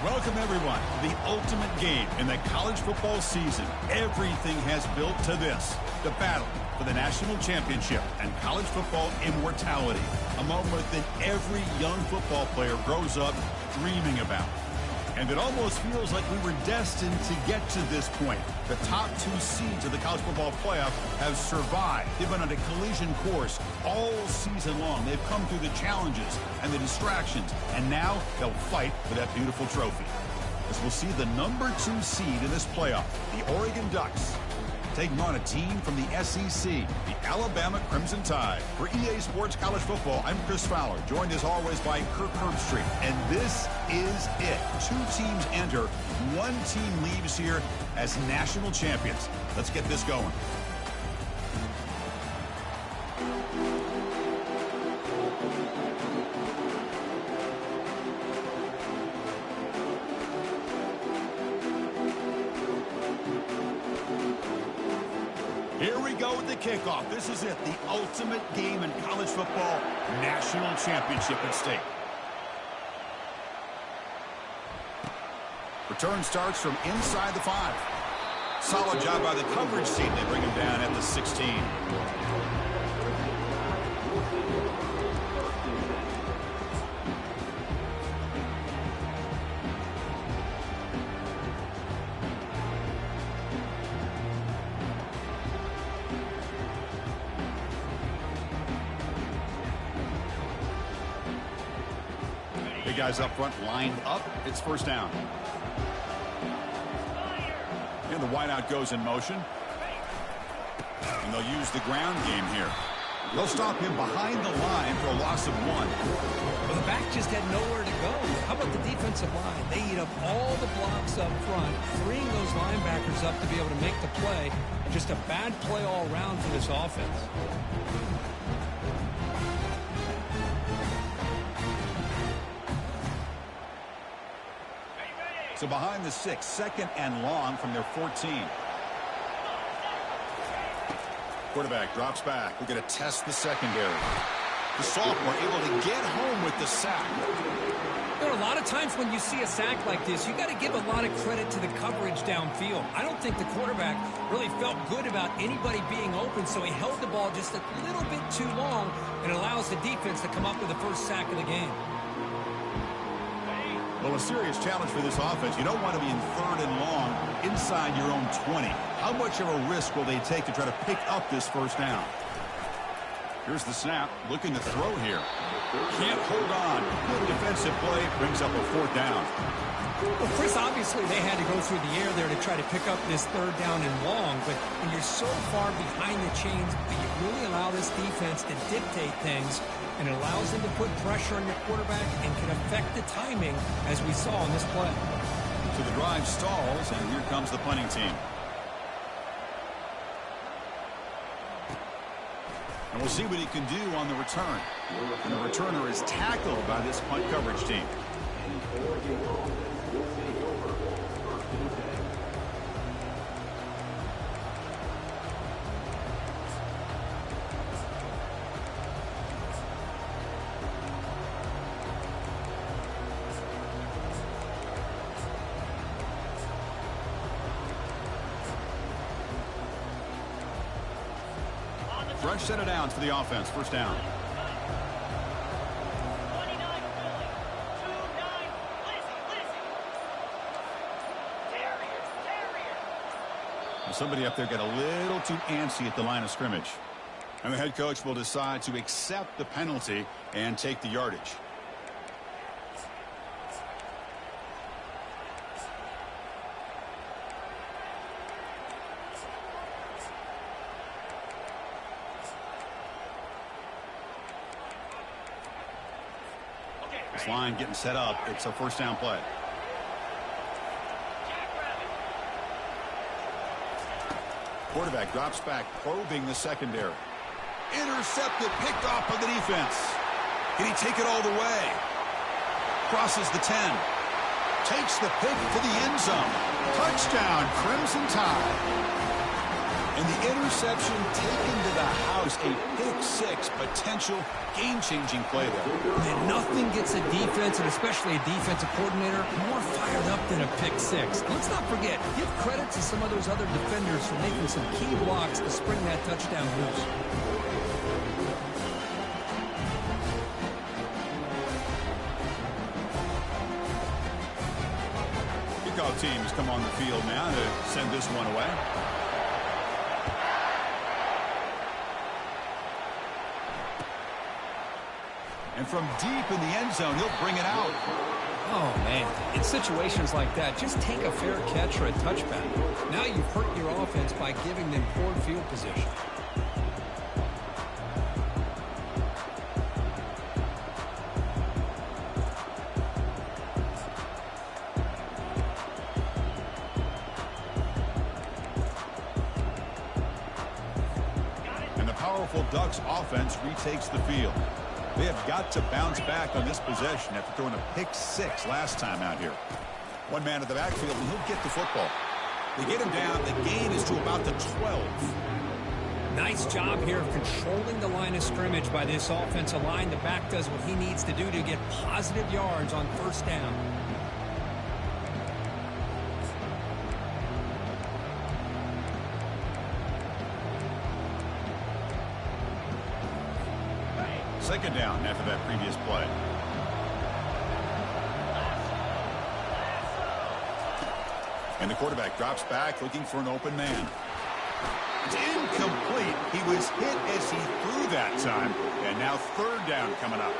Welcome, everyone, to the ultimate game in the college football season. Everything has built to this, the battle for the national championship and college football immortality, a moment that every young football player grows up dreaming about. And it almost feels like we were destined to get to this point. The top two seeds of the college football playoff have survived. They've been on a collision course all season long. They've come through the challenges and the distractions, and now they'll fight for that beautiful trophy. As we'll see the number 2 seed in this playoff, the Oregon Ducks, taking on a team from the SEC, the Alabama Crimson Tide. For EA Sports College Football, I'm Chris Fowler, joined as always by Kirk Herbstreit. And this is it. 2 teams enter, 1 team leaves here as national champions. Let's get this going. Here we go with the kickoff. This is it, the ultimate game in college football, national championship at stake. Return starts from inside the 5. Solid job by the coverage team. They bring him down at the 16. Guys up front lined up. It's first down. And the wideout goes in motion. And they'll use the ground game here. They'll stop him behind the line for a loss of 1. Well, the back just had nowhere to go. How about the defensive line? They eat up all the blocks up front, freeing those linebackers up to be able to make the play. Just a bad play all around for this offense. So behind the 6, second and long from their 14. Quarterback drops back. We're going to test the secondary. The sophomore able to get home with the sack. There are a lot of times when you see a sack like this, you got to give a lot of credit to the coverage downfield. I don't think the quarterback really felt good about anybody being open, so he held the ball just a little bit too long and allows the defense to come up with the first sack of the game. Well, a serious challenge for this offense. You don't want to be in 3rd and long inside your own 20. How much of a risk will they take to try to pick up this first down? Here's the snap. Looking to throw here. Can't hold on. Good defensive play. Brings up a 4th down. Well, Chris, obviously they had to go through the air there to try to pick up this 3rd down and long. But when you're so far behind the chains, you really allow this defense to dictate things. And it allows them to put pressure on your quarterback and can affect the timing, as we saw in this play. So the drive stalls, and here comes the punting team. And we'll see what he can do on the return. And the returner is tackled by this punt coverage team. Fresh set of downs for the offense. First down. Somebody up there got a little too antsy at the line of scrimmage. And the head coach will decide to accept the penalty and take the yardage. This line getting set up. It's a first down play. Quarterback drops back, probing the secondary. Intercepted, picked off by the defense. Can he take it all the way? Crosses the 10. Takes the pick to the end zone. Touchdown, Crimson Tide. And the interception taken to the house, a pick-6 potential game-changing play there. And nothing gets a defense, and especially a defensive coordinator, more fired up than a pick-6. Let's not forget, give credit to some of those other defenders for making some key blocks to spring that touchdown loose. Kickoff teams come on the field now to send this one away. And from deep in the end zone, he'll bring it out. Oh, man. In situations like that, just take a fair catch or a touchback. Now you've hurt your offense by giving them poor field position. And the powerful Ducks offense retakes the field. They have got to bounce back on this possession after throwing a pick-6 last time out here. One man at the backfield, and he'll get the football. They get him down. The gain is to about the 12. Nice job here of controlling the line of scrimmage by this offensive line. The back does what he needs to do to get positive yards on first down. Second down after that previous play. And the quarterback drops back looking for an open man. It's incomplete. He was hit as he threw that time. And now third down coming up.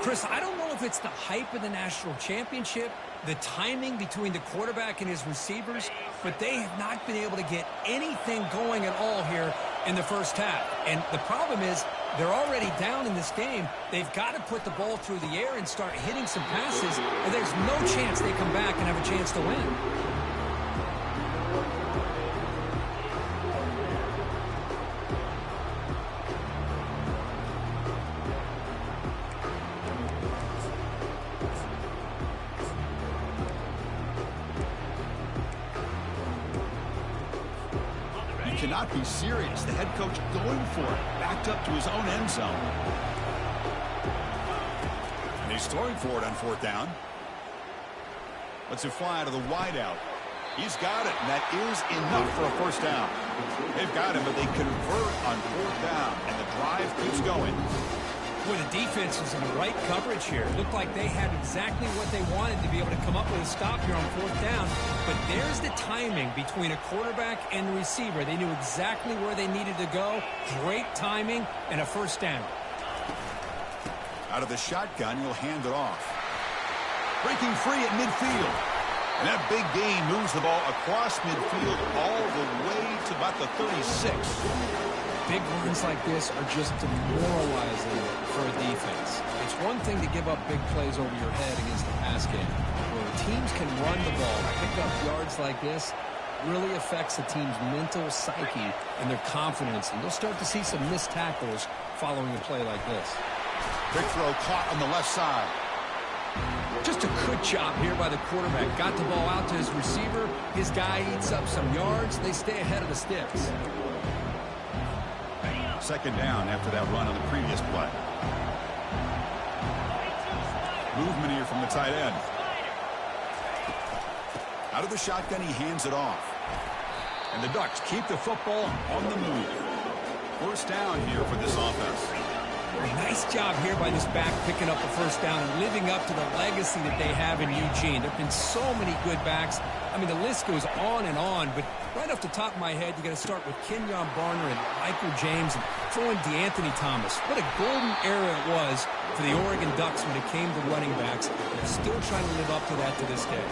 Chris, I don't know if it's the hype of the national championship, the timing between the quarterback and his receivers, but they have not been able to get anything going at all here in the first half. And the problem is they're already down in this game. They've got to put the ball through the air and start hitting some passes, or there's no chance they come back and have a chance to win. Cannot be serious. The head coach going for it, backed up to his own end zone. And he's throwing for it on fourth down. Lets it fly to the wideout. He's got it, and that is enough for a first down. They've got him, but they convert on fourth down, and the drive keeps going. Well, the defense is in the right coverage here. It looked like they had exactly what they wanted to be able to come up with a stop here on fourth down. But there's the timing between a quarterback and the receiver. They knew exactly where they needed to go. Great timing and a first down. Out of the shotgun, he'll hand it off. Breaking free at midfield. And that big gain moves the ball across midfield all the way to about the 36. Big runs like this are just demoralizing for a defense. It's one thing to give up big plays over your head against the pass game. Where teams can run the ball, pick up yards like this, really affects a team's mental psyche and their confidence. And you'll start to see some missed tackles following a play like this. Big throw caught on the left side. Just a good job here by the quarterback. Got the ball out to his receiver. His guy eats up some yards. They stay ahead of the sticks. Second down after that run on the previous play. Movement here from the tight end. Out of the shotgun, he hands it off. And the Ducks keep the football on the move. First down here for this offense. Nice job here by this back picking up a first down and living up to the legacy that they have in Eugene. There have been so many good backs. I mean, the list goes on and on, but right off the top of my head, you got to start with Kenyon Barner and Michael James and throw in DeAnthony Thomas. What a golden era it was for the Oregon Ducks when it came to running backs. They're still trying to live up to that to this day.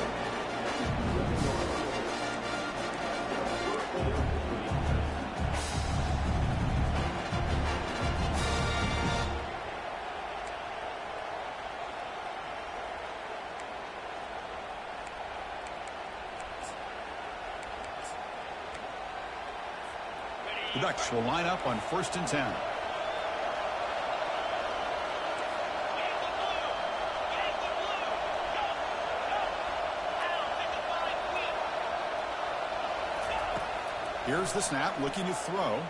The Ducks will line up on 1st and 10. Here's the snap, looking to throw.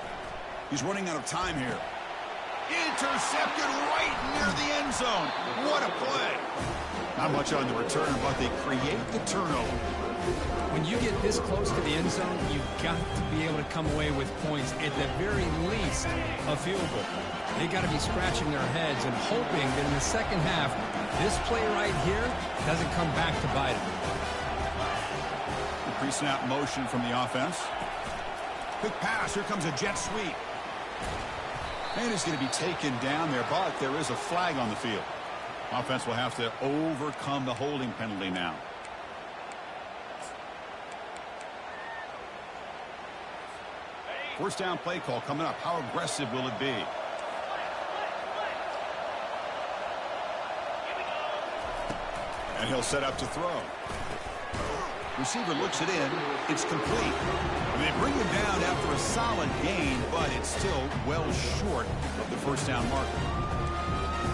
He's running out of time here. Intercepted right near the end zone. What a play. Not much on the return, but they create the turnover. When you get this close to the end zone, you've got to be able to come away with points, at the very least, a field goal. They've got to be scratching their heads and hoping that in the second half, this play right here doesn't come back to bite them. The pre-snap motion from the offense. Quick pass. Here comes a jet sweep. And it's going to be taken down there, but there is a flag on the field. Offense will have to overcome the holding penalty now. First down play call coming up. How aggressive will it be? And he'll set up to throw. Receiver looks it in. It's complete. And they bring him down after a solid gain, but it's still well short of the first down marker.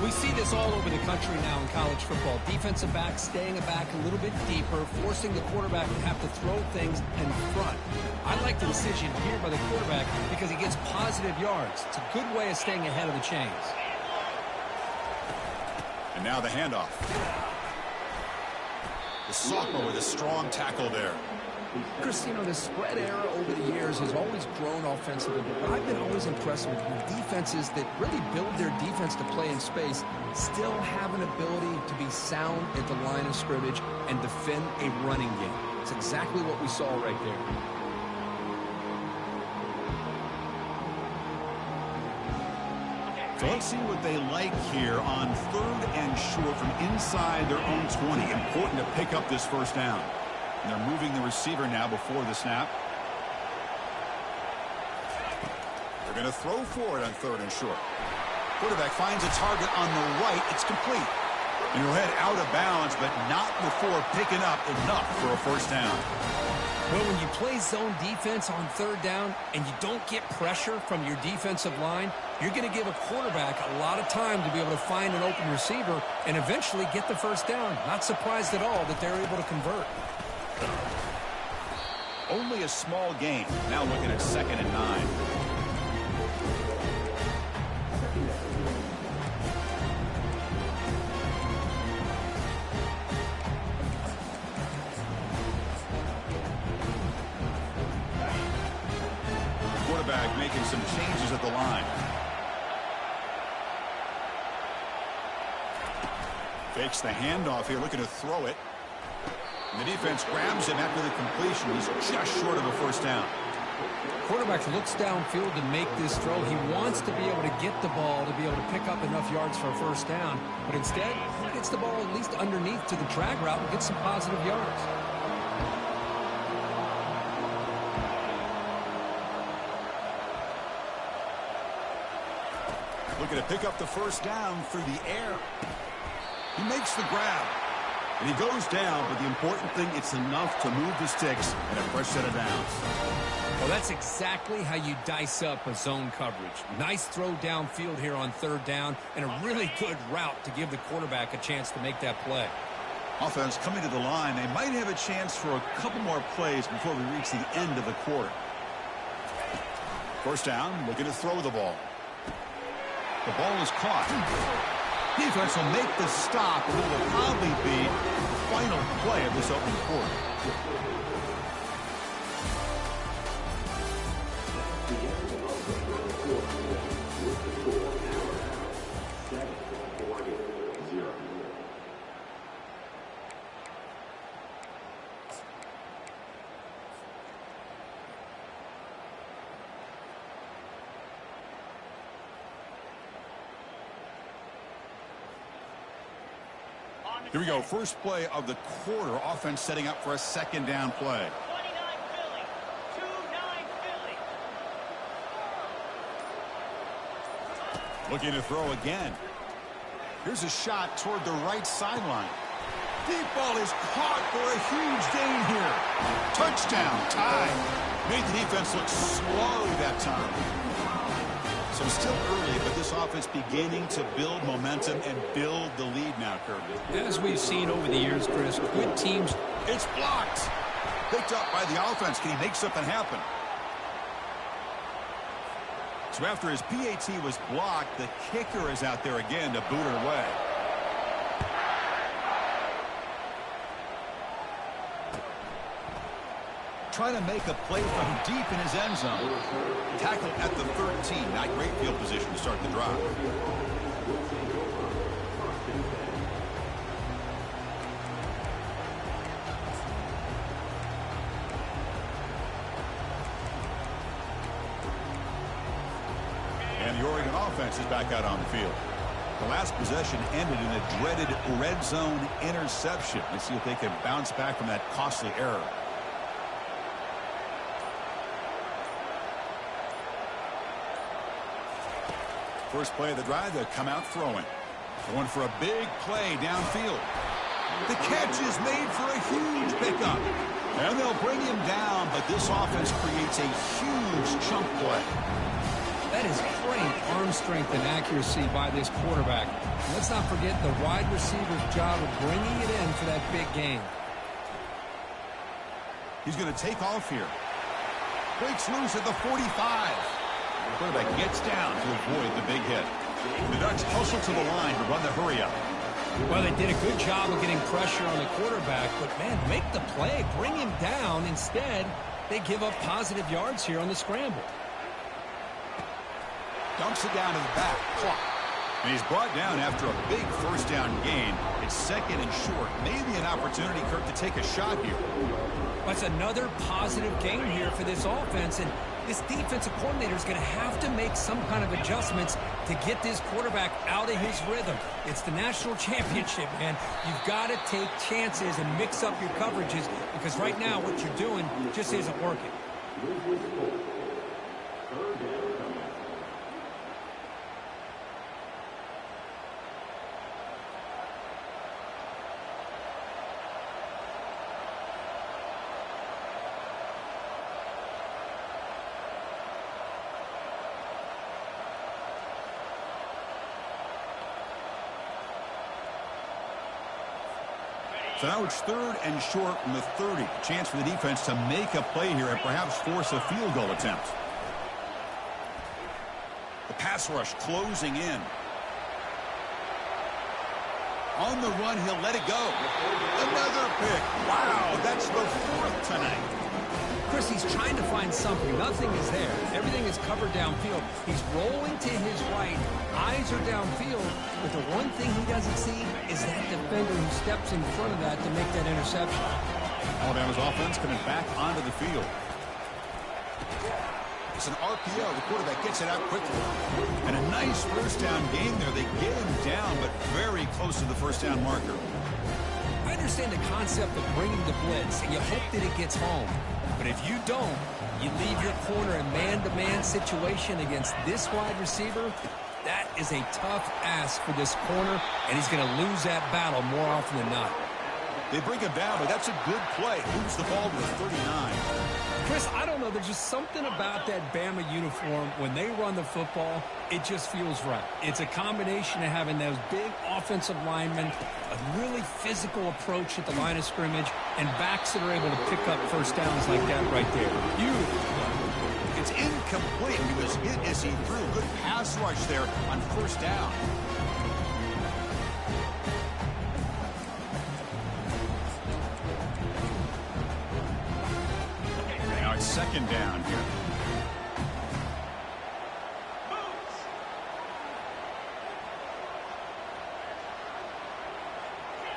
We see this all over the country now in college football. Defensive backs staying back a little bit deeper, forcing the quarterback to have to throw things in front. I like the decision here by the quarterback because he gets positive yards. It's a good way of staying ahead of the chains. And now the handoff. The sophomore with a strong tackle there. Chris, you know, the spread era over the years has always grown offensively, but I've been always impressed with defenses that really build their defense to play in space, still have an ability to be sound at the line of scrimmage and defend a running game. It's exactly what we saw right there. So let's see what they like here on 3rd and short from inside their own 20. Important to pick up this first down. And they're moving the receiver now before the snap. They're going to throw for it on 3rd and short. Quarterback finds a target on the right. It's complete. And he'll head out of bounds, but not before picking up enough for a first down. Well, when you play zone defense on 3rd down and you don't get pressure from your defensive line, you're going to give a quarterback a lot of time to be able to find an open receiver and eventually get the first down. Not surprised at all that they're able to convert. Only a small gain. Now looking at 2nd and 9. Quarterback making some changes at the line. Fakes the handoff here, looking to throw it. And the defense grabs him after the completion. He's just short of a first down. Quarterback looks downfield to make this throw. He wants to be able to get the ball to be able to pick up enough yards for a first down. But instead, he gets the ball at least underneath to the drag route and gets some positive yards. Looking to pick up the first down through the air. He makes the grab. And he goes down, but the important thing, it's enough to move the sticks and a fresh set of downs. Well, that's exactly how you dice up a zone coverage. Nice throw downfield here on 3rd down, and a really good route to give the quarterback a chance to make that play. Offense coming to the line. They might have a chance for a couple more plays before we reach the end of the quarter. First down, looking to throw the ball. The ball is caught. Defense will make the stop, and it will probably be the final play of this opening quarter. Here we go. First play of the quarter. Offense setting up for a 2nd down play. 29 Philly. Looking to throw again. Here's a shot toward the right sideline. Deep ball is caught for a huge gain here. Touchdown. Tie. Made the defense look slow that time. So still early, but this offense beginning to build momentum and build the lead now, Kirby. As we've seen over the years, Chris, good teams. It's blocked. Picked up by the offense. Can he make something happen? So after his PAT was blocked, the kicker is out there again to boot it away. Trying to make a play from deep in his end zone. Tackle at the 13. Not great field position to start the drive. And the Oregon offense is back out on the field. The last possession ended in a dreaded red zone interception. Let's see if they can bounce back from that costly error. First play of the drive, they'll come out throwing. Going for a big play downfield. The catch is made for a huge pickup. And they'll bring him down, but this offense creates a huge chunk play. That is great arm strength and accuracy by this quarterback. And let's not forget the wide receiver's job of bringing it in for that big game. He's going to take off here. Breaks loose at the 45. The quarterback gets down to avoid the big hit. The Ducks hustle to the line to run the hurry up. Well, they did a good job of getting pressure on the quarterback, but, man, make the play. Bring him down. Instead, they give up positive yards here on the scramble. Dumps it down to the back. Clock. And he's brought down after a big first down gain. It's second and short. Maybe an opportunity, Kirk, to take a shot here. That's another positive gain here for this offense, and this defensive coordinator is going to have to make some kind of adjustments to get this quarterback out of his rhythm. It's the national championship, man. You've got to take chances and mix up your coverages because right now what you're doing just isn't working. So now it's third and short from the 30. Chance for the defense to make a play here and perhaps force a field goal attempt. The pass rush closing in. On the run, he'll let it go. Another pick. Wow, that's the fourth tonight. Chris, he's trying to find something. Nothing is there. Everything is covered downfield. He's rolling to his right. Eyes are downfield. But the one thing he doesn't see is that defender who steps in front of that to make that interception. Alabama's offense coming back onto the field. It's an RPO. The quarterback gets it out quickly. And a nice first down gain there. They get him down, but very close to the first down marker. I understand the concept of bringing the blitz, and you hope that it gets home. But if you don't, you leave your corner in man-to-man situation against this wide receiver. That is a tough ask for this corner, and he's going to lose that battle more often than not. They bring him down, but that's a good play. Moves the ball to the 39. Chris, I don't know. There's just something about that Bama uniform. When they run the football, it just feels right. It's a combination of having those big offensive linemen, a really physical approach at the line of scrimmage, and backs that are able to pick up first downs like that right there. Beautiful. It's incomplete. He was hit as he threw. Good pass rush there on first down. Now it's second down here.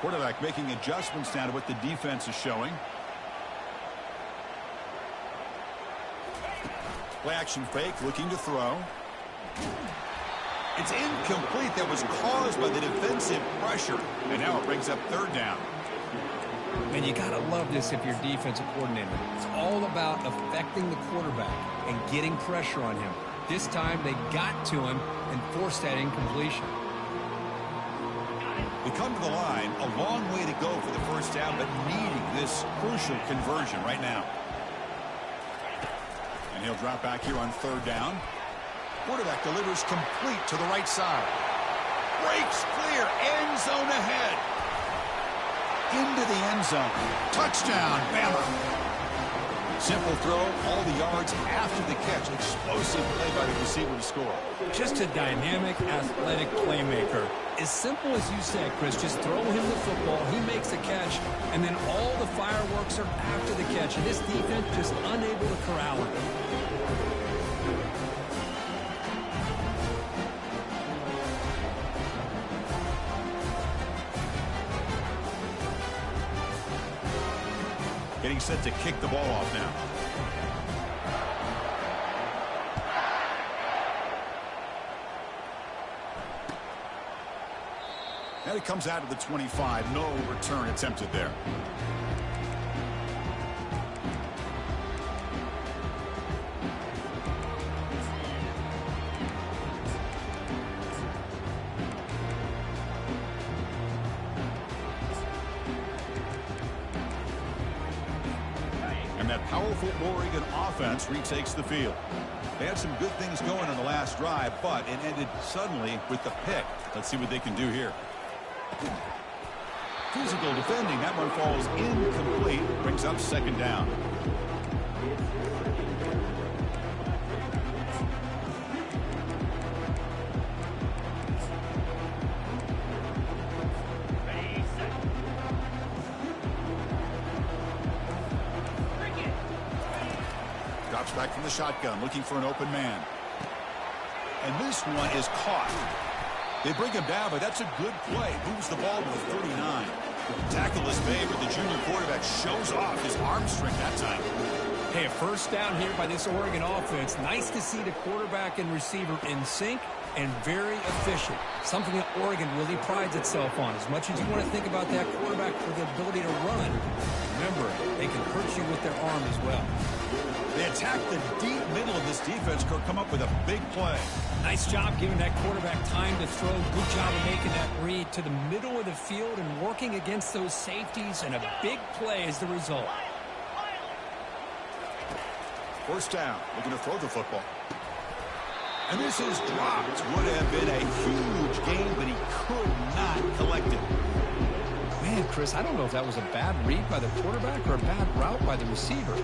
Quarterback making adjustments now to what the defense is showing. Play action fake, looking to throw. It's incomplete. That was caused by the defensive pressure. And now it brings up third down. And you got to love this if you're defensive coordinator. It's all about affecting the quarterback and getting pressure on him. This time they got to him and forced that incompletion. They come to the line, a long way to go for the first down, but needing this crucial conversion right now. And he'll drop back here on third down. Quarterback delivers complete to the right side. Breaks clear, end zone ahead. Into the end zone. Touchdown, Bama. Simple throw, all the yards after the catch. Explosive play by the receiver to score. Just a dynamic, athletic playmaker. As simple as you said, Chris, just throw him the football, he makes the catch, and then all the fireworks are after the catch. And this defense just unable to corral him. Getting set to kick the ball off now. And it comes out of the 25. No return attempted there. That powerful Oregon offense retakes the field. They had some good things going on the last drive, but it ended suddenly with the pick. Let's see what they can do here. Physical defending. That one falls incomplete. Brings up second down. Drops back from the shotgun, looking for an open man. And this one is caught. They bring him down, but that's a good play. Moves the ball to the 39. The tackle is made, but the junior quarterback shows off his arm strength that time. Hey, a first down here by this Oregon offense. Nice to see the quarterback and receiver in sync and very efficient. Something that Oregon really prides itself on. As much as you want to think about that quarterback for the ability to run, remember, they can hurt you with their arm as well. They attack the deep middle of this defense, come up with a big play. Nice job giving that quarterback time to throw. Good job of making that read to the middle of the field and working against those safeties, and a big play is the result. First down, looking to throw the football. And this is dropped. Would have been a huge game, but he could not collect it. Man, Chris, I don't know if that was a bad read by the quarterback or a bad route by the receiver.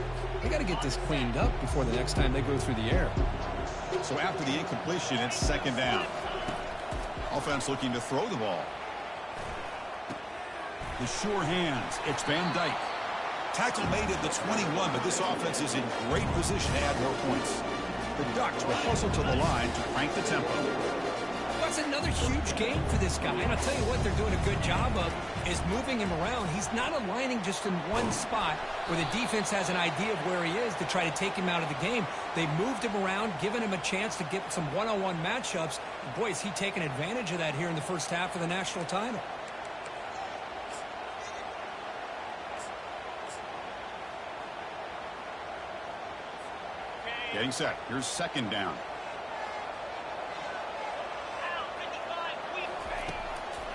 They got to get this cleaned up before the next time they go through the air. So after the incompletion, it's second down. Offense looking to throw the ball. The sure hands. It's Van Dyke. Tackle made at the 21, but this offense is in great position to add more points. The Ducks will hustle to the line to crank the tempo. That's another huge game for this guy. And I'll tell you what they're doing a good job of is moving him around. He's not aligning just in one spot where the defense has an idea of where he is to try to take him out of the game. They moved him around, given him a chance to get some one-on-one matchups. Boy, is he taking advantage of that here in the first half of the national title. Getting set. Here's second down.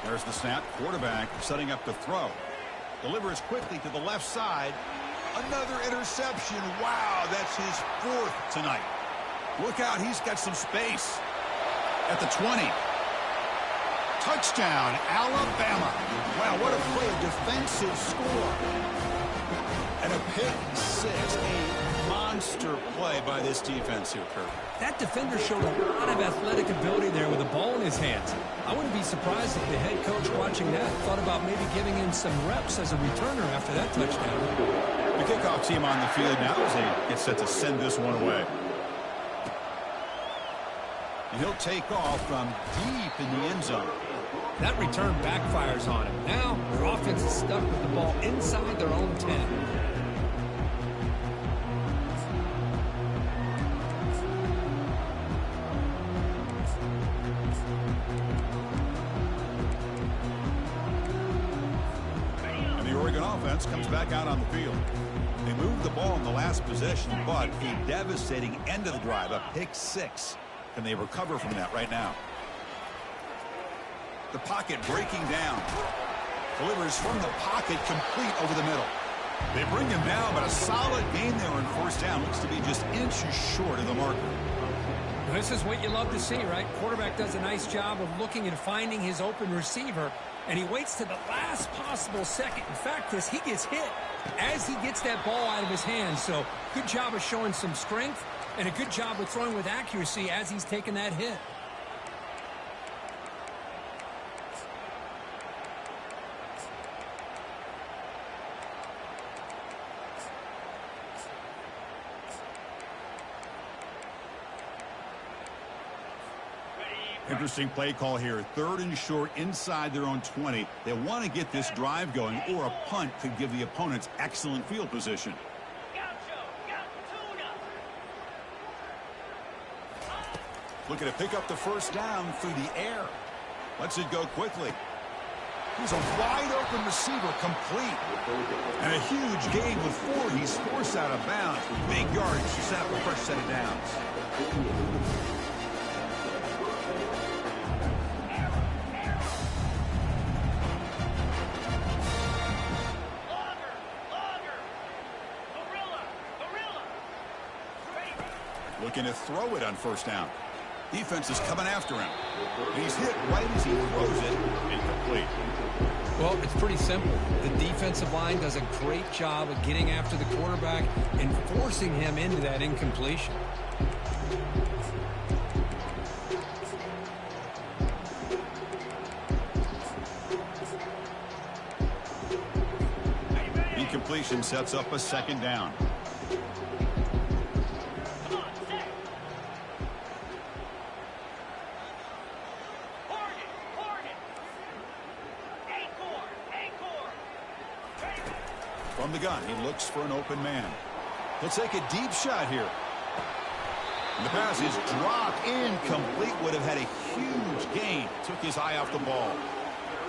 There's the snap. Quarterback setting up the throw. Delivers quickly to the left side. Another interception. Wow, that's his fourth tonight. Look out, he's got some space. At the 20. Touchdown, Alabama. Wow, what a play, a defensive score. And a pick six, a monster play by this defense here, Kirk. That defender showed a lot of athletic ability there with the ball in his hands. I wouldn't be surprised if the head coach watching that thought about maybe giving him some reps as a returner after that touchdown. The kickoff team on the field now as they get set to send this one away. And he'll take off from deep in the end zone. That return backfires on him. Now their offense is stuck with the ball inside their own 10. Comes back out on the field. They moved the ball in the last possession, but a devastating end of the drive, a pick six. Can they recover from that right now? The pocket breaking down. Delivers from the pocket, complete over the middle. They bring him down, but a solid gain there in first down. Looks to be just inches short of the marker. This is what you love to see, right? Quarterback does a nice job of looking and finding his open receiver, and he waits to the last possible second. In fact, he gets hit as he gets that ball out of his hands. So good job of showing some strength and a good job of throwing with accuracy as he's taking that hit. Interesting play call here. 3rd and short inside their own 20. They want to get this drive going, or a punt could give the opponents excellent field position. Looking to pick up the first down through the air. Lets it go quickly. He's a wide open receiver, complete. And a huge gain with 4. He's forced out of bounds with big yards to set up a fresh set of downs. Looking to throw it on first down. Defense is coming after him. And he's hit right as he throws it. Incomplete. Well, it's pretty simple. The defensive line does a great job of getting after the quarterback and forcing him into that incompletion. Incompletion sets up a second down. From the gun, he looks for an open man. He'll take a deep shot here. And the pass is dropped, incomplete. Would have had a huge gain. Took his eye off the ball.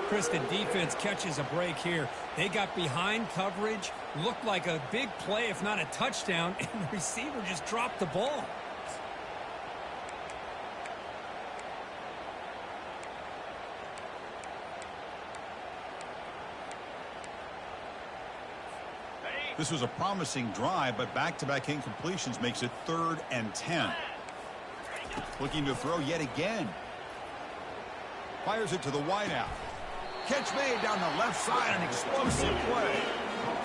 Chris, the defense catches a break here. They got behind coverage, looked like a big play, if not a touchdown, and the receiver just dropped the ball. This was a promising drive, but back-to-back incompletions makes it 3rd and 10. Looking to throw yet again. Fires it to the wideout. Catch made down the left side, an explosive play.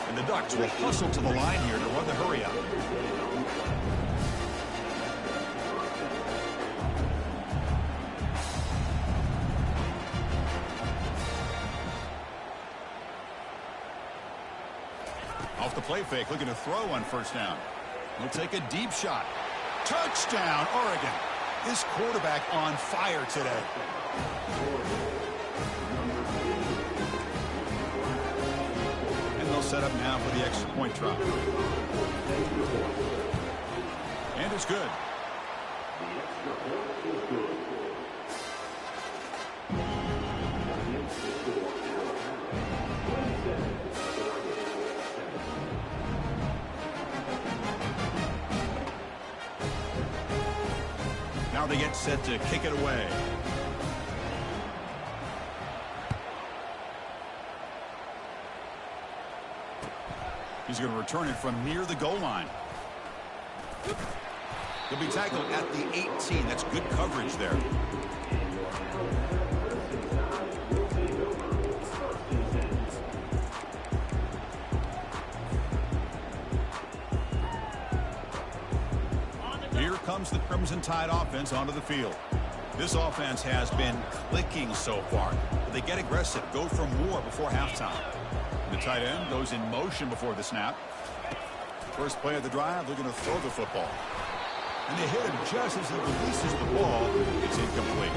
And the Ducks will hustle to the line here to run the hurry up. Off the play fake, looking to throw on first down. He'll take a deep shot. Touchdown, Oregon. This quarterback on fire today. And they'll set up now for the extra point try. And it's good. Now they get set to kick it away. He's going to return it from near the goal line. He'll be tackled at the 18. That's good coverage there. Here comes the Crimson Tide offense onto the field. This offense has been clicking so far. They get aggressive, go for more before halftime. The tight end goes in motion before the snap. First play of the drive, they're going to throw the football. And they hit him just as he releases the ball. It's incomplete.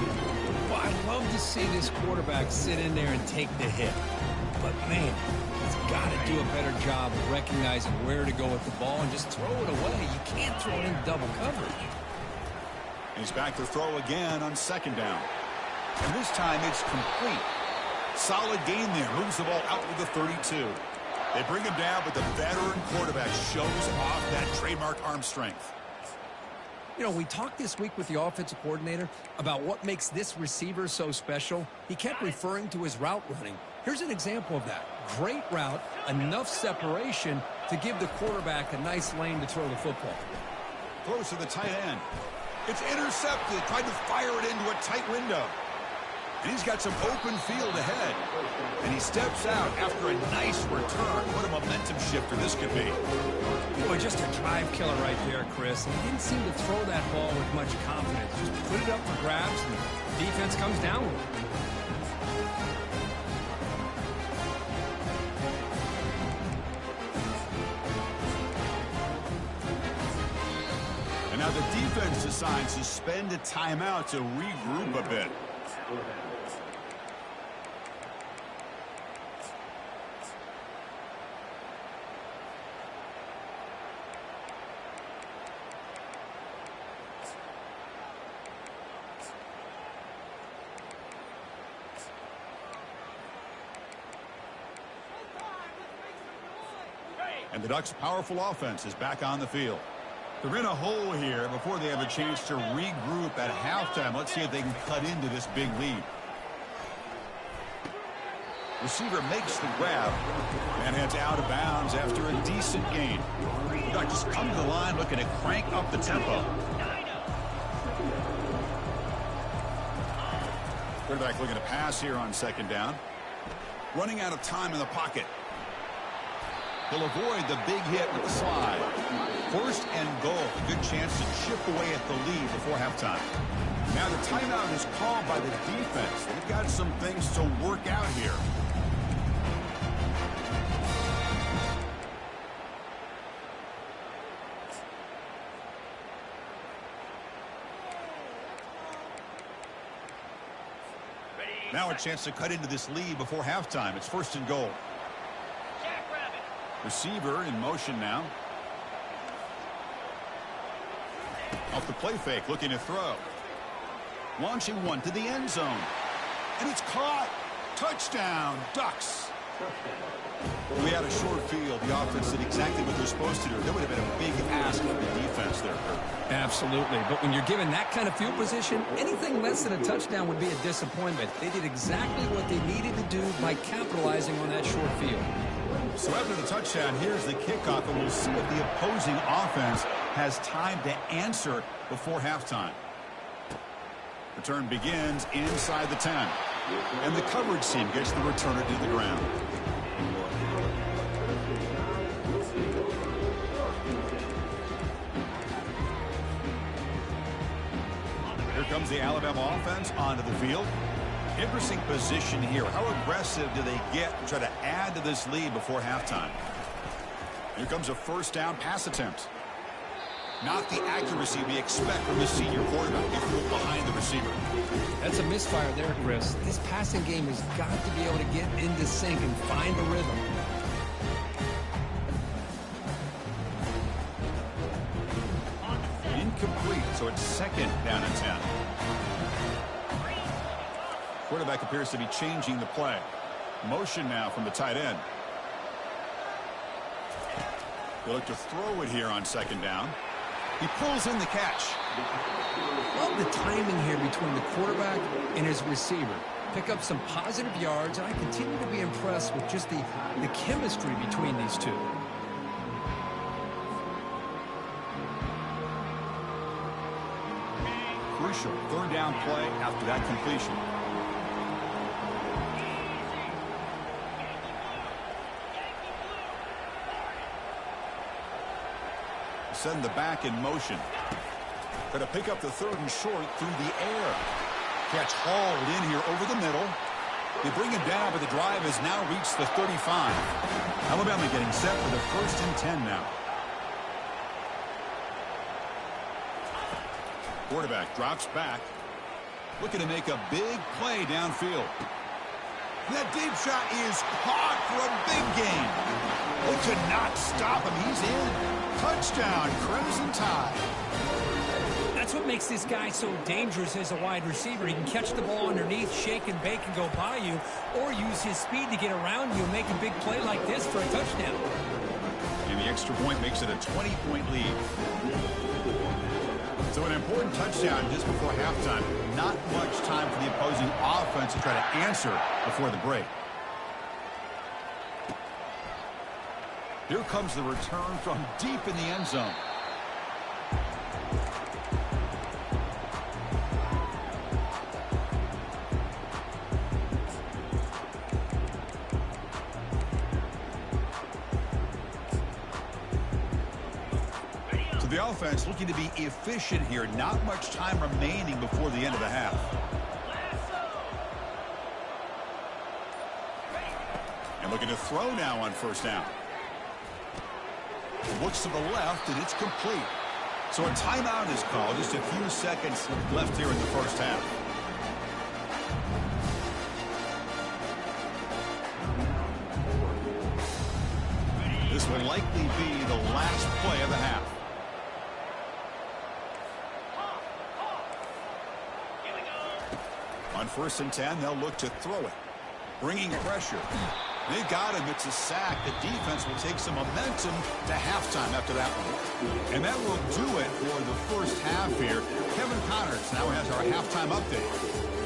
Well, I'd love to see this quarterback sit in there and take the hit. But, man, he's got to do a better job of recognizing where to go with the ball and just throw it away. You can't throw it in double coverage. He's back to throw again on second down. And this time it's complete. Solid gain there. Moves the ball out with the 32. They bring him down, but the veteran quarterback shows off that trademark arm strength. You know, we talked this week with the offensive coordinator about what makes this receiver so special. He kept referring to his route running. Here's an example of that. Great route, enough separation to give the quarterback a nice lane to throw the football. Throws to the tight end. It's intercepted. Tried to fire it into a tight window. And he's got some open field ahead. And he steps out after a nice return. What a momentum shifter this could be. Boy, just a drive killer right there, Chris. And he didn't seem to throw that ball with much confidence. Just put it up for grabs, and the defense comes down with it. And now the defense decides to spend a timeout to regroup a bit. And the Ducks' powerful offense is back on the field. They're in a hole here before they have a chance to regroup at halftime. Let's see if they can cut into this big lead. Receiver makes the grab and heads out of bounds after a decent gain. The Ducks come to the line looking to crank up the tempo. Quarterback looking to pass here on second down. Running out of time in the pocket. He'll avoid the big hit with the slide. First and goal. A good chance to chip away at the lead before halftime. Now the timeout is called by the defense. They've got some things to work out here. Now a chance to cut into this lead before halftime. It's first and goal. Receiver in motion now. Off the play fake, looking to throw. Launching one to the end zone. And it's caught. Touchdown, Ducks. We had a short field. The offense did exactly what they're supposed to do. That would have been a big ask for the defense there, Kurt. Absolutely. But when you're given that kind of field position, anything less than a touchdown would be a disappointment. They did exactly what they needed to do by capitalizing on that short field. So after the touchdown, here's the kickoff, and we'll see if the opposing offense has time to answer before halftime. Return begins inside the 10. And the coverage team gets the returner to the ground. Here comes the Alabama offense onto the field. Interesting position here. How aggressive do they get to try to add to this lead before halftime? Here comes a first down pass attempt. Not the accuracy we expect from the senior quarterback. They threw it behind the receiver. That's a misfire there, Chris. This passing game has got to be able to get into sync and find a rhythm. Incomplete, so it's second down and 10. Quarterback appears to be changing the play. Motion now from the tight end. They look to throw it here on second down. He pulls in the catch. Love the timing here between the quarterback and his receiver. Pick up some positive yards, and I continue to be impressed with just the chemistry between these two. Crucial third down play after that completion. Send the back in motion. Going to pick up the third and short through the air. Catch hauled in here over the middle. They bring him down, but the drive has now reached the 35. Alabama getting set for the first and 10 now. Quarterback drops back. Looking to make a big play downfield. That deep shot is caught for a big gain. They could not stop him. He's in. Touchdown, Crimson Tide. That's what makes this guy so dangerous as a wide receiver. He can catch the ball underneath, shake and bake and go by you, or use his speed to get around you and make a big play like this for a touchdown. And the extra point makes it a 20-point lead. So an important touchdown just before halftime. Not much time for the opposing offense to try to answer before the break. Here comes the return from deep in the end zone. The offense looking to be efficient here. Not much time remaining before the end of the half. And looking to throw now on first down. Looks to the left, and it's complete. So a timeout is called. Just a few seconds left here in the first half. This will likely be the last play of the half. On 1st and 10, they'll look to throw it. Bringing pressure. They've got him. It's a sack. The defense will take some momentum to halftime after that one. And that will do it for the first half here. Kevin Connors now has our halftime update.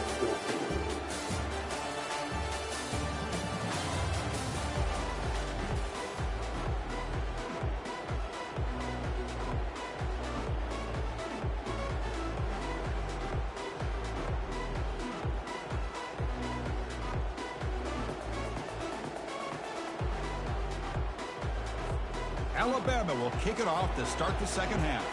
Alabama will kick it off to start the second half.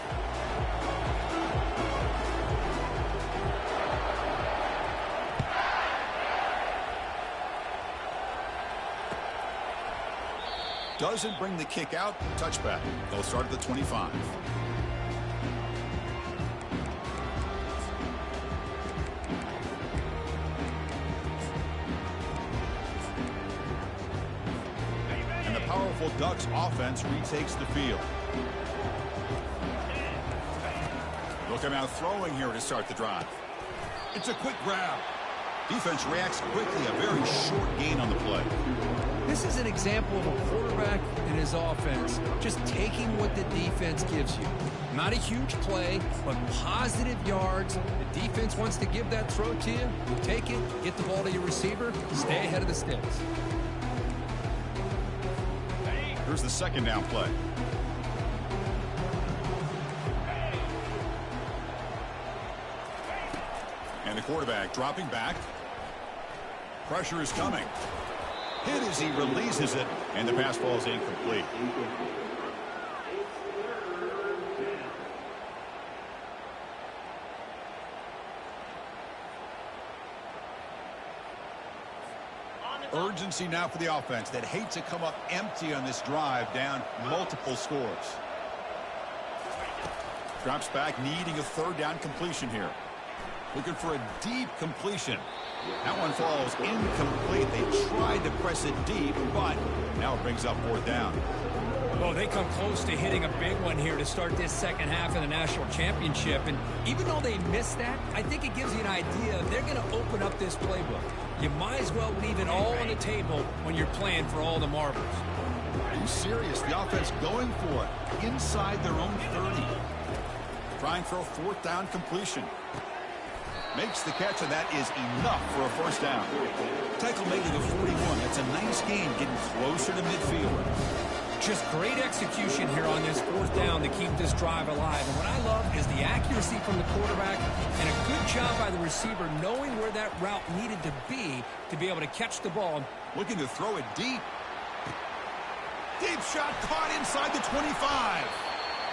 Doesn't bring the kick out. Touchback. They'll start at the 25. Powerful Ducks offense retakes the field. Look at now throwing here to start the drive. It's a quick grab. Defense reacts quickly. A very short gain on the play. This is an example of a quarterback and his offense just taking what the defense gives you. Not a huge play, but positive yards. The defense wants to give that throw to you. You take it, get the ball to your receiver, stay ahead of the sticks. Here's the second down play. And the quarterback dropping back. Pressure is coming. Hit as he releases it, and the pass ball is incomplete. Urgency now for the offense that hates to come up empty on this drive, down multiple scores. Drops back, needing a third down completion here. Looking for a deep completion. That one falls incomplete. They tried to press it deep, but now it brings up fourth down. Oh, they come close to hitting a big one here to start this second half of the national championship. And even though they missed that, I think it gives you an idea they're going to open up this playbook. You might as well leave it all on the table when you're playing for all the marbles. Are you serious? The offense going for it inside their own 30. Trying for a fourth down completion. Makes the catch, and that is enough for a first down. Tackle made to the 41. That's a nice gain, getting closer to midfield. Just great execution here on this fourth down to keep this drive alive. And what I love is the accuracy from the quarterback and a good job by the receiver knowing where that route needed to be able to catch the ball. Looking to throw it deep. Deep shot caught inside the 25.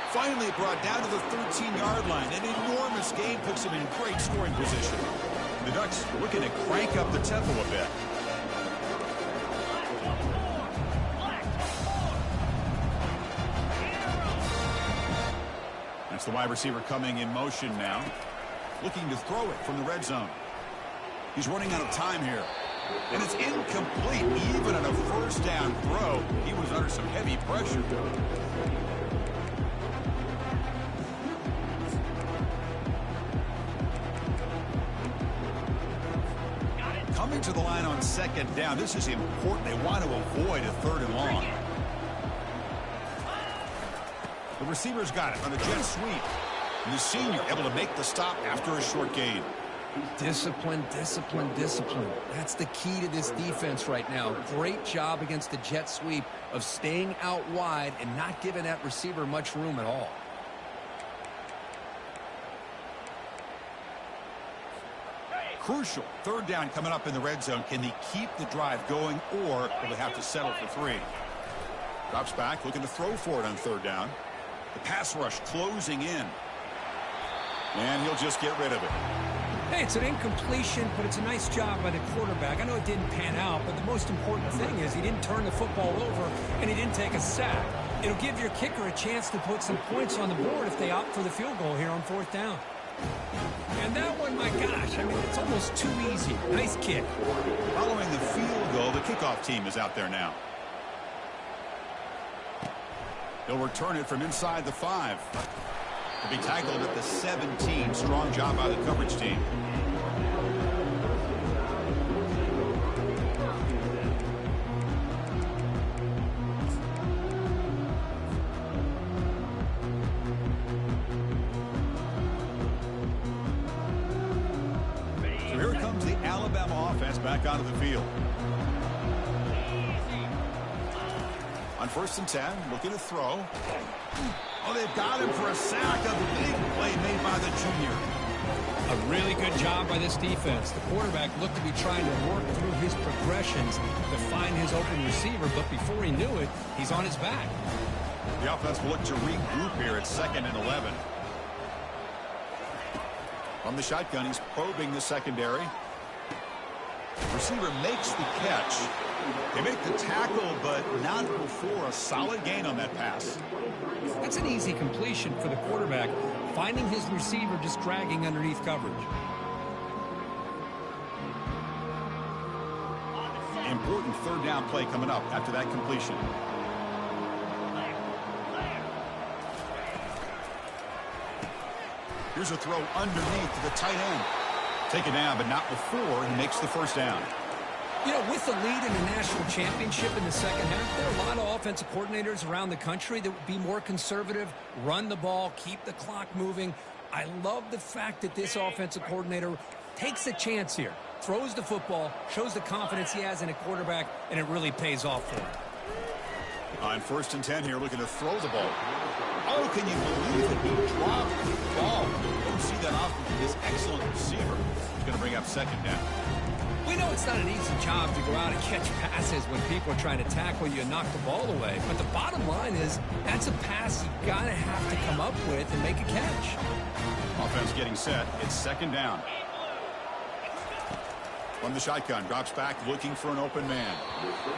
Finally brought down to the 13-yard line. An enormous gain puts him in great scoring position. The Ducks looking to crank up the tempo a bit. That's the wide receiver coming in motion now. Looking to throw it from the red zone. He's running out of time here. And it's incomplete. Even on a first down throw, he was under some heavy pressure. Coming to the line on second down. This is important. They want to avoid a third and long. The receiver's got it on the jet sweep. And the senior able to make the stop after a short gain. Discipline, discipline, discipline. That's the key to this defense right now. Great job against the jet sweep of staying out wide and not giving that receiver much room at all. Crucial. Third down coming up in the red zone. Can they keep the drive going, or will they have to settle for three? Drops back, looking to throw for it on third down. The pass rush closing in. And he'll just get rid of it. Hey, it's an incompletion, but it's a nice job by the quarterback. I know it didn't pan out, but the most important thing is he didn't turn the football over and he didn't take a sack. It'll give your kicker a chance to put some points on the board if they opt for the field goal here on 4th down. And that one, my gosh, I mean, it's almost too easy. Nice kick. Following the field goal, the kickoff team is out there now. He'll return it from inside the 5. To be tackled at the 17. Strong job by the coverage team. So here comes the Alabama offense back onto the field. On 1st and 10, looking to throw. Oh, they've got him for a sack. A big play made by the junior. A really good job by this defense. The quarterback looked to be trying to work through his progressions to find his open receiver, but before he knew it, he's on his back. The offense will look to regroup here at 2nd and 11. From the shotgun, he's probing the secondary. Receiver makes the catch. They make the tackle, but not before a solid gain on that pass. That's an easy completion for the quarterback, finding his receiver just dragging underneath coverage. Important 3rd down play coming up after that completion. Here's a throw underneath to the tight end. Taken down, but not before he makes the 1st down. You know, with the lead in the national championship in the 2nd half, there are a lot of offensive coordinators around the country that would be more conservative, run the ball, keep the clock moving. I love the fact that this offensive coordinator takes a chance here, throws the football, shows the confidence he has in a quarterback, and it really pays off for him. On 1st and 10 here, looking to throw the ball. Oh, can you believe it? He dropped the ball. Don't see that often from this excellent receiver. He's going to bring up 2nd down. We know it's not an easy job to go out and catch passes when people are trying to tackle you and knock the ball away. But the bottom line is that's a pass you got to have to come up with and make a catch. Offense getting set. It's 2nd down. From the shotgun, drops back looking for an open man.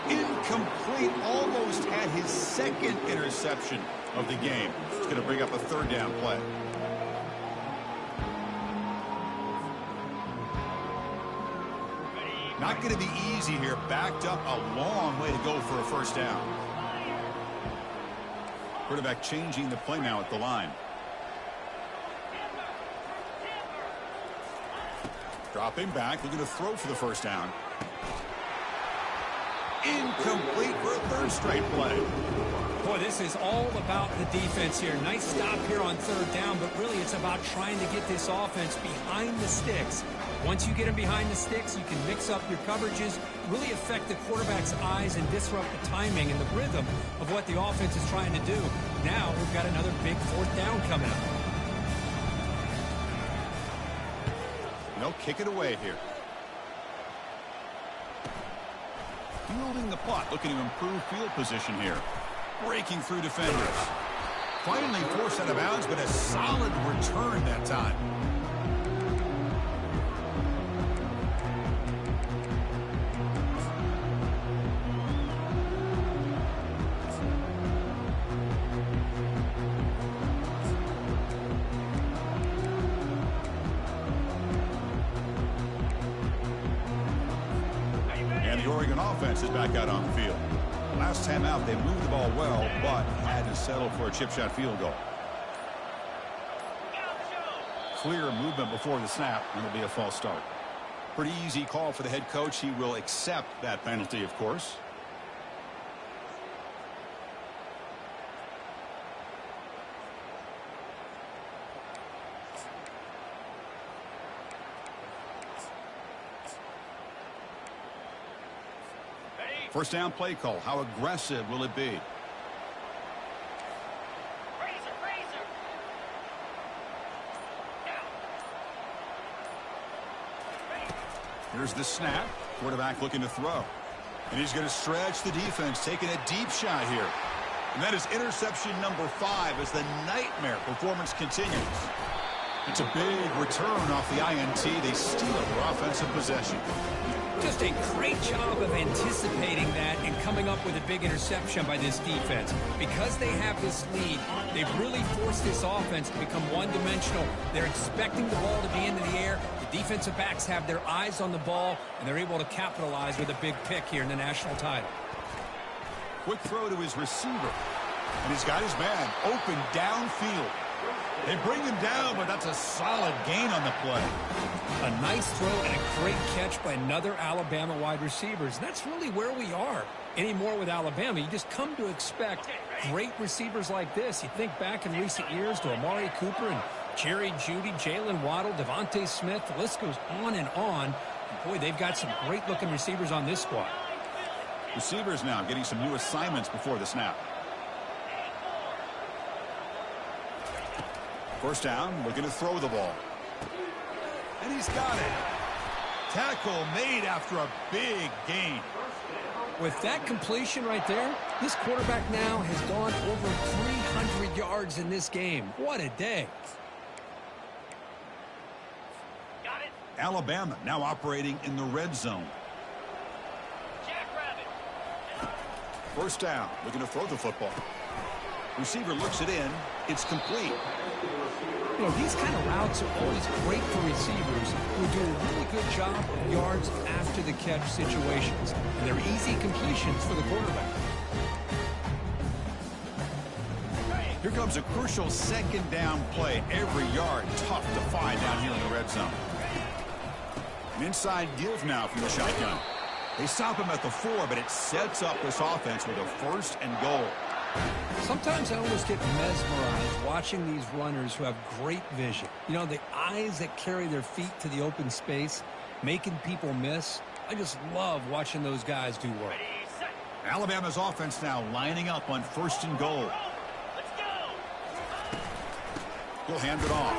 Incomplete. Almost had his 2nd interception of the game. It's going to bring up a 3rd down play. Not going to be easy here. Backed up a long way to go for a 1st down. Quarterback changing the play now at the line. Dropping back, looking to throw for the 1st down. Incomplete for a 3rd straight play. Boy, this is all about the defense here. Nice stop here on 3rd down, but really it's about trying to get this offense behind the sticks. Once you get them behind the sticks, you can mix up your coverages, really affect the quarterback's eyes and disrupt the timing and the rhythm of what the offense is trying to do. Now we've got another big 4th down coming up. They'll kick it away here. Fielding the punt, looking to improve field position here. Breaking through defenders. Finally forced out of bounds, but a solid return that time. And the Oregon offense is back out on the field. Last time out, they moved the ball well, but had to settle for a chip shot field goal. Clear movement before the snap, and it'll be a false start. Pretty easy call for the head coach. He will accept that penalty, of course. First down play call. How aggressive will it be? Here's the snap. Quarterback looking to throw. And he's going to stretch the defense, taking a deep shot here. And that is interception number 5 as the nightmare performance continues. It's a big return off the INT. They steal their offensive possession. Just a great job of anticipating that and coming up with a big interception by this defense. Because they have this lead, they've really forced this offense to become one-dimensional. They're expecting the ball to be into the air. The defensive backs have their eyes on the ball, and they're able to capitalize with a big pick here in the national title. Quick throw to his receiver. And he's got his man open downfield. They bring him down, but that's a solid gain on the play. A nice throw and a great catch by another Alabama wide receivers. And that's really where we are anymore with Alabama. You just come to expect great receivers like this. You think back in recent years to Amari Cooper and Jerry Jeudy, Jalen Waddle, Devontae Smith. The list goes on and on. And boy, they've got some great-looking receivers on this squad. Receivers now getting some new assignments before the snap. First down, looking to throw the ball. And he's got it. Tackle made after a big gain. With that completion right there, this quarterback now has gone over 300 yards in this game. What a day. Got it. Alabama now operating in the red zone. Jackrabbit. First down, looking to throw the football. Receiver looks it in. It's complete. You know, these kind of routes are always great for receivers who do a really good job of yards after the catch situations. And they're easy completions for the quarterback. Here comes a crucial second down play. Every yard tough to find down here in the red zone. An inside give now from the shotgun. They stop him at the 4, but it sets up this offense with a first and goal. Sometimes I almost get mesmerized watching these runners who have great vision. You know, the eyes that carry their feet to the open space, making people miss. I just love watching those guys do work. Ready, set. Alabama's offense now lining up on first and goal. Let's go. He'll hand it off.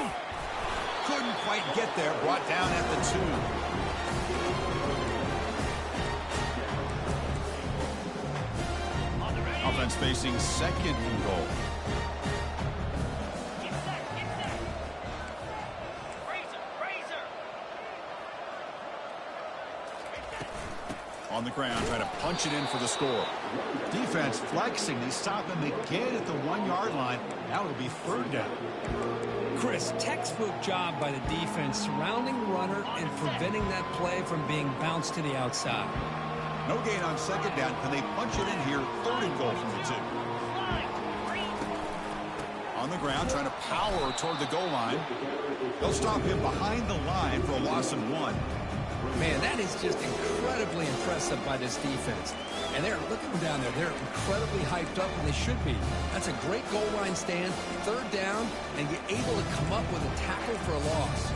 Couldn't quite get there. Brought down at the 2. Offense facing second and goal. Get set, get set. Razor. On the ground, trying to punch it in for the score. Defense flexing. They stop him again at the 1-yard line. Now it'll be third down. Chris, textbook job by the defense surrounding the runner and preventing that play from being bounced to the outside. No gain on second down. Can they punch it in here? Third and goal from the 2. On the ground, trying to power toward the goal line. They'll stop him behind the line for a loss of 1. Man, that is just incredibly impressive by this defense. And they're looking down there. They're incredibly hyped up, and they should be. That's a great goal line stand, third down, and you're able to come up with a tackle for a loss.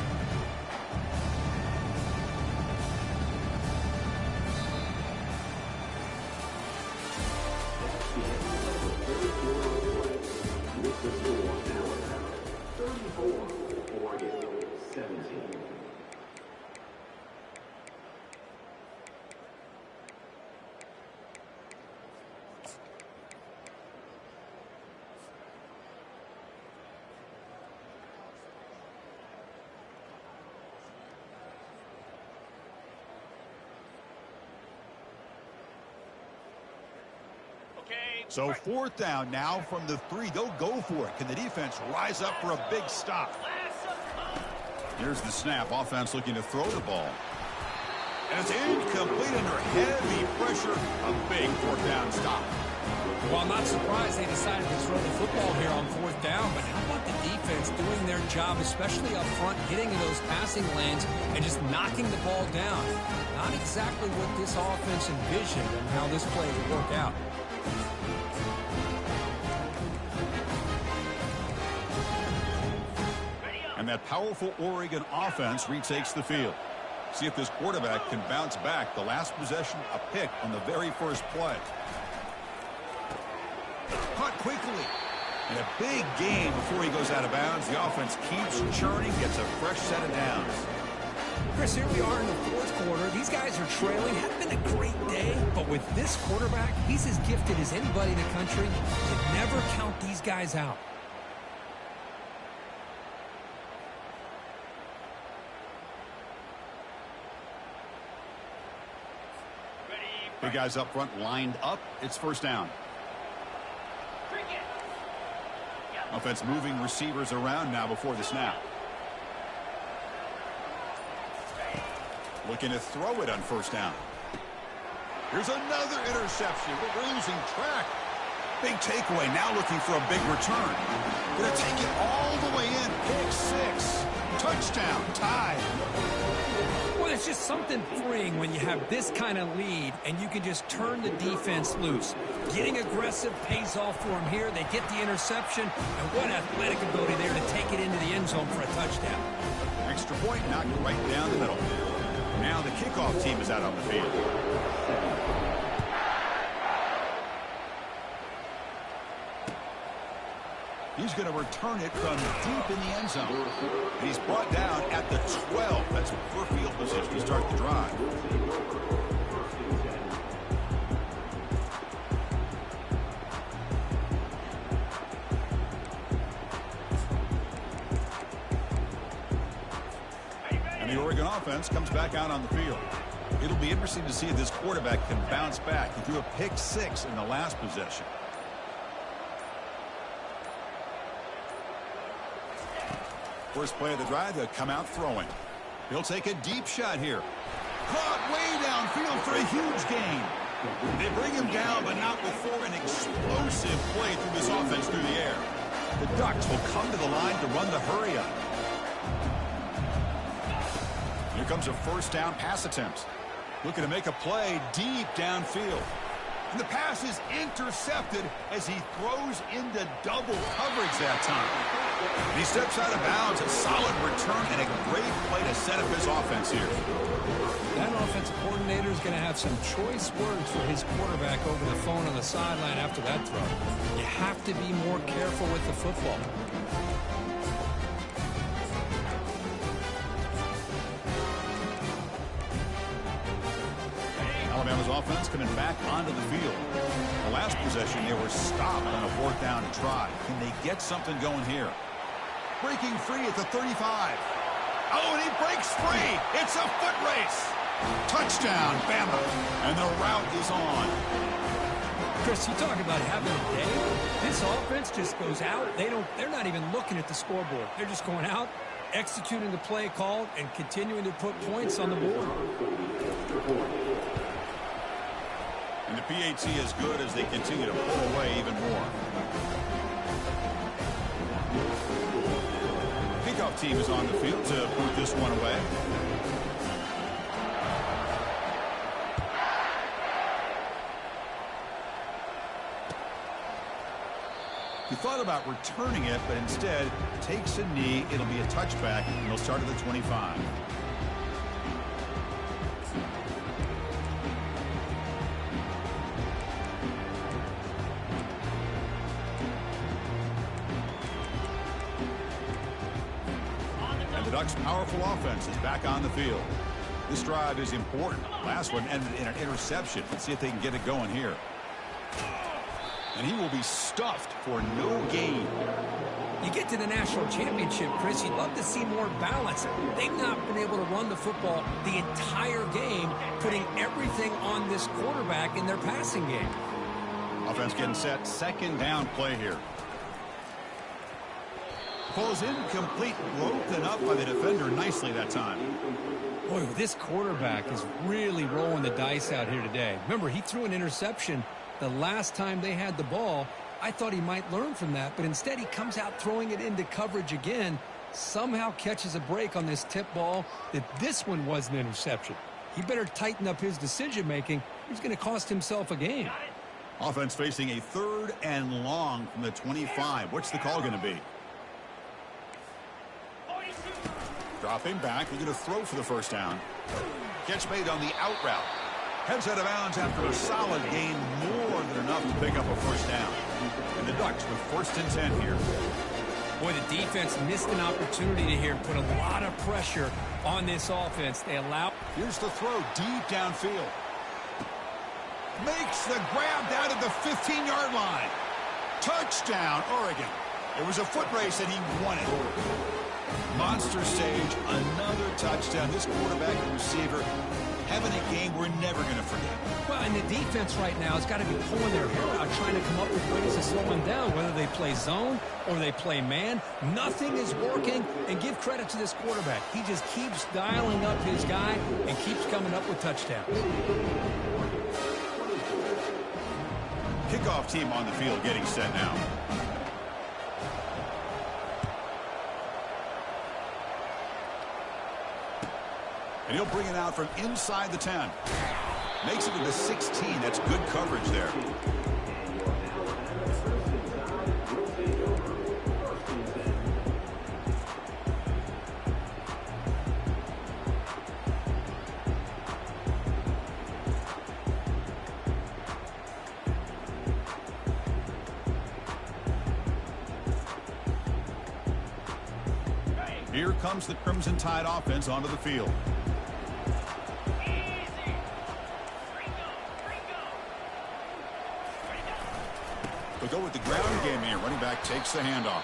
So fourth down now from the 3. They'll go for it. Can the defense rise up for a big stop? Here's the snap. Offense looking to throw the ball. And it's incomplete under heavy pressure. A big fourth down stop. Well, I'm not surprised they decided to throw the football here on fourth down, but how about the defense doing their job, especially up front, getting in those passing lanes and just knocking the ball down? Not exactly what this offense envisioned and how this play would work out. And that powerful Oregon offense retakes the field. See if this quarterback can bounce back. The last possession, a pick on the very first play. Caught quickly. And a big gain before he goes out of bounds. The offense keeps churning, gets a fresh set of downs. Chris, here we are in the fourth quarter. These guys are trailing. Hadn't been a great day, but with this quarterback, he's as gifted as anybody in the country. You never count these guys out. Big guys up front lined up. It's first down. Offense moving receivers around now before the snap. Looking to throw it on first down. Here's another interception. We're losing track. Big takeaway. Now looking for a big return. Going to take it all the way in. Pick six. Touchdown. Tied. Well, it's just something freeing when you have this kind of lead and you can just turn the defense loose. Getting aggressive pays off for them here. They get the interception, and what athletic ability there to take it into the end zone for a touchdown. Extra point knocked right down the middle. Now the kickoff team is out on the field. He's going to return it from deep in the end zone. And he's brought down at the 12. That's for field position to start the drive. And the Oregon offense comes back out on the field. It'll be interesting to see if this quarterback can bounce back. He threw a pick six in the last possession. First play of the drive, they'll come out throwing. He'll take a deep shot here. Caught way downfield for a huge gain. They bring him down, but not before an explosive play through this offense through the air. The Ducks will come to the line to run the hurry up. Here comes a first down pass attempt. Looking to make a play deep downfield. And the pass is intercepted as he throws into double coverage that time. And he steps out of bounds. A solid return and a great play to set up his offense here. That offensive coordinator is going to have some choice words for his quarterback over the phone on the sideline after that throw. You have to be more careful with the football. Alabama's offense coming back onto the field. The last possession, they were stopped on a fourth down try. Can they get something going here? Breaking free at the 35. Oh, and he breaks free. It's a foot race. Touchdown, Bama. And the route is on. Chris, you talk about having a day. This offense just goes out. They're not even looking at the scoreboard. They're just going out, executing the play called, and continuing to put points on the board. And the PAT is good as they continue to pull away even more. Kickoff team is on the field to put this one away. He thought about returning it, but instead takes a knee. It'll be a touchback, and they'll start at the 25. And the Ducks' powerful offense is back on the field. This drive is important. Last one ended in an interception. Let's see if they can get it going here. And he will be stuffed for no gain. You get to the national championship, Chris, you'd love to see more balance. They've not been able to run the football the entire game, putting everything on this quarterback in their passing game. Offense getting set. Second down play here. Pulls incomplete, broken up by the defender nicely that time. Boy, this quarterback is really rolling the dice out here today. Remember, he threw an interception the last time they had the ball. I thought he might learn from that, but instead he comes out throwing it into coverage again, somehow catches a break on this tip ball that this one was an interception. He better tighten up his decision-making. He's going to cost himself a game. Offense facing a third and long from the 25. What's the call going to be? Dropping back. They're going to throw for the first down. Catch made on the out route. Heads out of bounds after a solid gain, more than enough to pick up a first down. And the Ducks with first and 10 here. Boy, the defense missed an opportunity to here put a lot of pressure on this offense. They allow. Here's the throw deep downfield. Makes the grab down to the 15-yard line. Touchdown, Oregon. It was a foot race and he won it. Monster stage, another touchdown. This quarterback and receiver having a game we're never going to forget. Well, and the defense right now has got to be pulling their hair out, trying to come up with ways to slow him down, whether they play zone or they play man. Nothing is working, and give credit to this quarterback. He just keeps dialing up his guy and keeps coming up with touchdowns. Kickoff team on the field getting set now. And he'll bring it out from inside the 10. Makes it to the 16. That's good coverage there. Here comes the Crimson Tide offense onto the field. They'll go with the ground game here. Running back takes the handoff.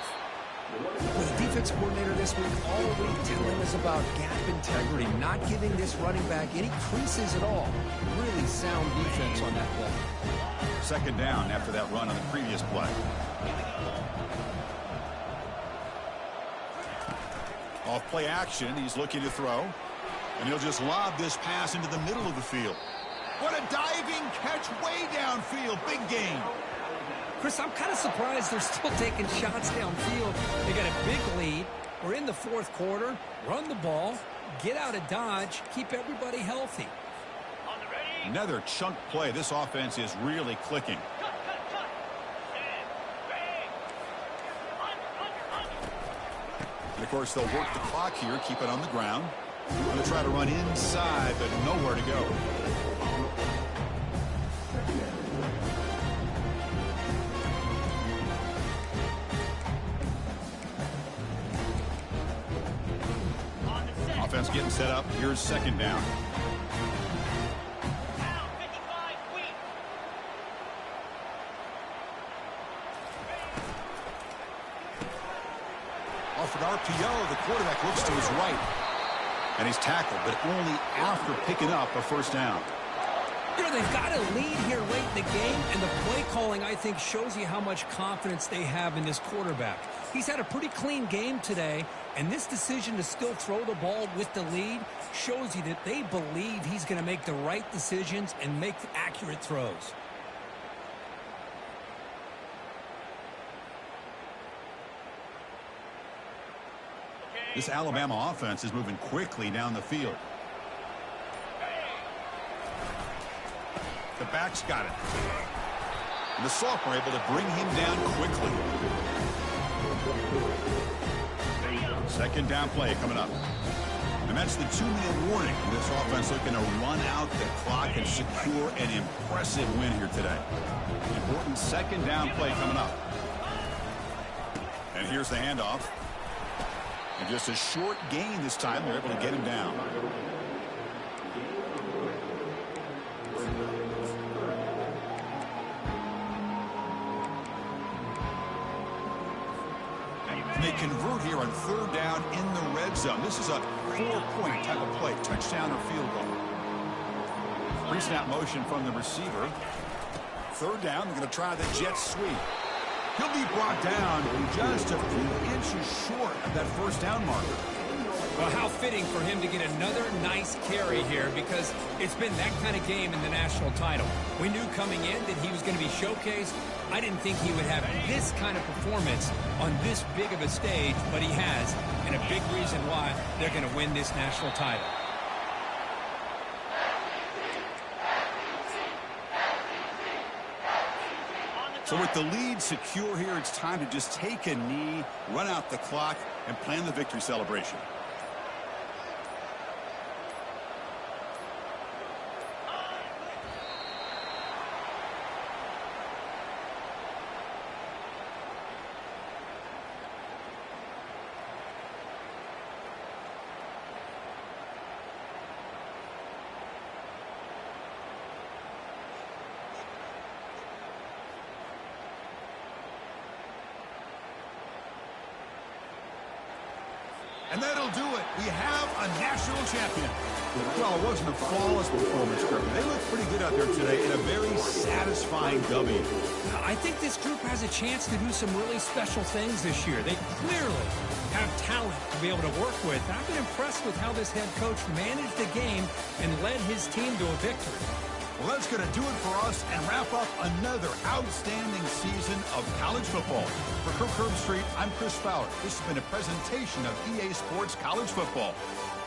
Well, the defense coordinator this week all week telling us about gap integrity, not giving this running back any creases at all. Really sound defense on that play. Second down after that run on the previous play. Off play action, he's looking to throw. And he'll just lob this pass into the middle of the field. What a diving catch way downfield. Big gain. Chris, I'm kind of surprised they're still taking shots downfield. They got a big lead. We're in the fourth quarter. Run the ball, get out of Dodge, keep everybody healthy. Another chunk play. This offense is really clicking. And of course, they'll work the clock here, keep it on the ground. Going to try to run inside, but nowhere to go. Offense getting set up. Here's second down. Off an RPO, the quarterback looks to his right. And he's tackled, but only after picking up a first down. You know, they've got a lead here late in the game, and the play calling, I think, shows you how much confidence they have in this quarterback. He's had a pretty clean game today, and this decision to still throw the ball with the lead shows you that they believe he's going to make the right decisions and make accurate throws. This Alabama offense is moving quickly down the field. The back's got it. And the sophomore able to bring him down quickly. Second down play coming up. And that's the 2-minute warning. This offense looking to run out the clock and secure an impressive win here today. Important second down play coming up. And here's the handoff. And just a short gain this time. They're able to get him down. And they convert here on third down in the red zone. This is a 4-point type of play. Touchdown or field goal. Pre-snap motion from the receiver. Third down. They're going to try the jet sweep. He'll be brought down just a few inches short of that first down marker. Well, how fitting for him to get another nice carry here, because it's been that kind of game in the national title. We knew coming in that he was going to be showcased. I didn't think he would have this kind of performance on this big of a stage, but he has, and a big reason why they're going to win this national title. So with the lead secure here, it's time to just take a knee, run out the clock, and plan the victory celebration. And that'll do it. We have a national champion. Well, it wasn't a flawless performance, Kirby. They looked pretty good out there today in a very satisfying W. I think this group has a chance to do some really special things this year. They clearly have talent to be able to work with. I've been impressed with how this head coach managed the game and led his team to a victory. Well, that's going to do it for us and wrap up another outstanding season of college football. For Curb Street, I'm Chris Fowler. This has been a presentation of EA Sports College Football.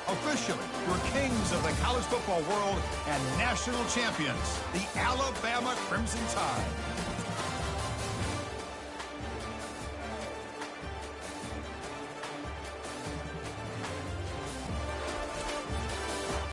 Officially, your kings of the college football world and national champions, the Alabama Crimson Tide.